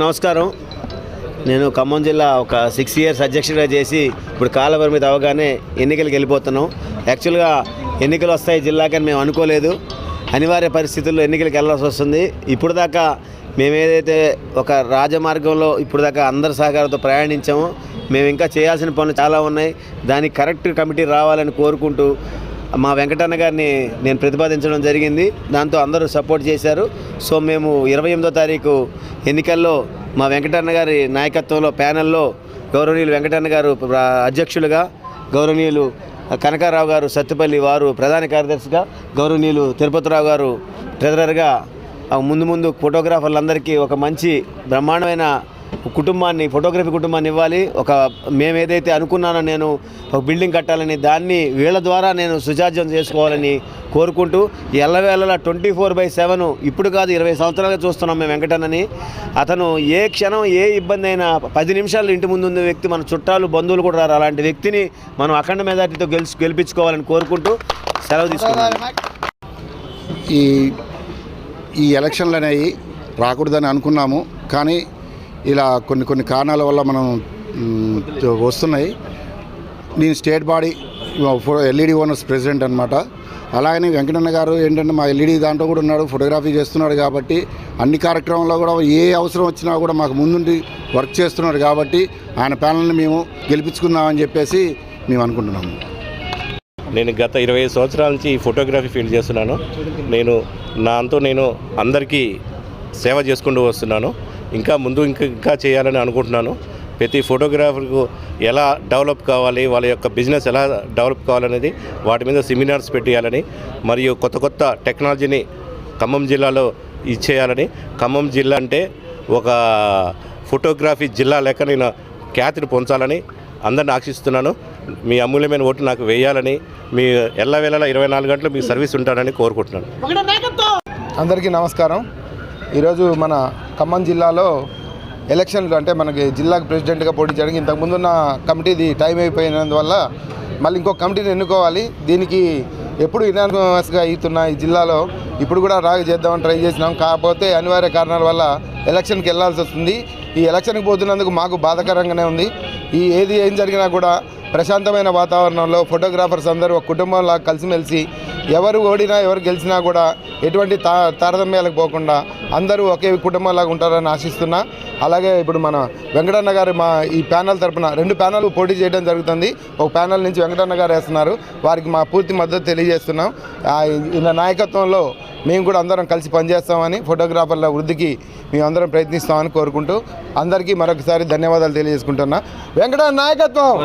నమస్కారం. నేను ఖమ్మం జిల్లా ఒక 6 ఇయర్స్ అధ్యక్షుడిగా చేసి ఇప్పుడు కాలపరిమితి అవగానే ఎన్నికలకు వెళ్ళిపోతున్నాం. యాక్చువల్గా ఎన్నికలు వస్తాయి జిల్లాకని మేము అనుకోలేదు. అనివార్య పరిస్థితుల్లో ఎన్నికలకు వెళ్ళాల్సి వస్తుంది. ఇప్పుడు దాకా మేము ఏదైతే ఒక రాజమార్గంలో ఇప్పుడు దాకా అందరి సహకారంతో ప్రయాణించామో మేము ఇంకా చేయాల్సిన పనులు చాలా ఉన్నాయి. దానికి కరెక్ట్ కమిటీ రావాలని కోరుకుంటూ మా వెంకటన్న గారిని నేను ప్రతిపాదించడం జరిగింది. దాంతో అందరూ సపోర్ట్ చేశారు. సో మేము 28వ తారీఖు ఎన్నికల్లో మా వెంకటన్న గారి నాయకత్వంలో ప్యానెల్లో గౌరవనీయులు వెంకటన్న గారు అధ్యక్షులుగా, గౌరవనీయులు కనకారావు గారు సత్తుపల్లి వారు ప్రధాన కార్యదర్శిగా, గౌరవనీయులు తిరుపతిరావు గారు ట్రెజరర్గా ముందు ఫోటోగ్రాఫర్లందరికీ ఒక మంచి బ్రహ్మాండమైన ఫోటోగ్రఫీ కుటుంబాన్ని ఇవ్వాలి. మేము ఏదైతే అనుకున్నానో నేను ఒక బిల్డింగ్ కట్టాలని దాన్ని వీళ్ళ ద్వారా నేను సుజాజ్యం చేసుకోవాలని కోరుకుంటూ ఎల్లవేళలా 24/7 ఇప్పుడు కాదు 20 సంవత్సరాలుగా చూస్తున్నాం మేము వెంకటన్నని. అతను ఏ క్షణం ఏ ఇబ్బంది అయినా 10 నిమిషాలు ఇంటి ముందు ఉన్న వ్యక్తి, మన చుట్టాలు బంధువులు కూడా రారు. అలాంటి వ్యక్తిని మనం అఖండ మెజార్టీతో గెలిపించుకోవాలని కోరుకుంటూ సెలవు తీసుకున్నాం. ఈ ఎలక్షన్లు అనేవి రాకూడదని అనుకున్నాము, కానీ ఇలా కొన్ని కారణాల వల్ల మనం వస్తున్నాయి. నేను state body LED owners president అనమాట. అలాగని వెంకటన్న గారు ఏంటంటే మా ఎల్ఈడి దాంట్లో కూడా ఉన్నాడు, ఫోటోగ్రఫీ చేస్తున్నాడు కాబట్టి అన్ని కార్యక్రమంలో కూడా ఏ అవసరం వచ్చినా కూడా మాకు ముందుండి వర్క్ చేస్తున్నాడు కాబట్టి ఆయన ప్యానల్ని మేము గెలిపించుకుందామని చెప్పేసి మేము అనుకుంటున్నాము. నేను గత 25 సంవత్సరాల నుంచి ఫోటోగ్రఫీ ఫీల్డ్ చేస్తున్నాను. నేను అందరికీ సేవ చేసుకుంటూ వస్తున్నాను. ఇంకా చేయాలని అనుకుంటున్నాను. ప్రతి ఫోటోగ్రాఫర్కు ఎలా డెవలప్ కావాలి, వాళ్ళ యొక్క బిజినెస్ ఎలా డెవలప్ కావాలనేది వాటి మీద సెమినార్స్ పెట్టేయాలని, మరియు కొత్త టెక్నాలజీని ఖమ్మం జిల్లాలో ఇచ్చేయాలని, ఖమ్మం జిల్లా అంటే ఒక ఫోటోగ్రఫీ జిల్లా లెక్క నేను ఖ్యాతిని పొందాలని అందరిని ఆశిస్తున్నాను. మీ అమూల్యమైన ఓటు నాకు వేయాలని, మీ ఎల్లవేళలా 24 గంటలు మీ సర్వీస్ ఉంటానని కోరుకుంటున్నాను. అందరికీ నమస్కారం. ఈరోజు మన ఖమ్మం జిల్లాలో ఎలక్షన్లు అంటే మనకి జిల్లాకు ప్రెసిడెంట్గా పోటీ చేయడానికి ఇంతకుముందున్న కమిటీది టైం అయిపోయినందువల్ల మళ్ళీ ఇంకో కమిటీని ఎన్నుకోవాలి. దీనికి ఎప్పుడు యునానిమస్గా అవుతున్న ఈ జిల్లాలో ఇప్పుడు కూడా చేద్దామని ట్రై చేసినాం. కాకపోతే అనివార్య కారణాల వల్ల ఎలక్షన్కి వెళ్ళాల్సి వస్తుంది. ఈ ఎలక్షన్కి పోతున్నందుకు మాకు బాధాకరంగానే ఉంది. ఏం జరిగినా కూడా ప్రశాంతమైన వాతావరణంలో ఫోటోగ్రాఫర్స్ అందరూ ఒక కుటుంబంలా కలిసిమెలిసి ఎవరు ఓడినా ఎవరు గెలిచినా కూడా ఎటువంటి తారతమ్యాలకు పోకుండా అందరూ ఒకే కుటుంబంలాగా ఉంటారని ఆశిస్తున్నా. అలాగే ఇప్పుడు మన వెంకటన్న గారు ఈ ప్యానల్ తరపున 2 ప్యానల్ పోటీ చేయడం జరుగుతుంది. ఒక ప్యానల్ నుంచి వెంకటన్న గారు వేస్తున్నారు. వారికి మా పూర్తి మద్దతు తెలియజేస్తున్నాం. ఈయన నాయకత్వంలో మేము కూడా అందరం కలిసి పనిచేస్తామని, ఫోటోగ్రాఫర్ల వృద్ధికి మేము అందరం ప్రయత్నిస్తామని కోరుకుంటూ అందరికీ మరొకసారి ధన్యవాదాలు తెలియజేసుకుంటున్నా. వెంకటన్న నాయకత్వం.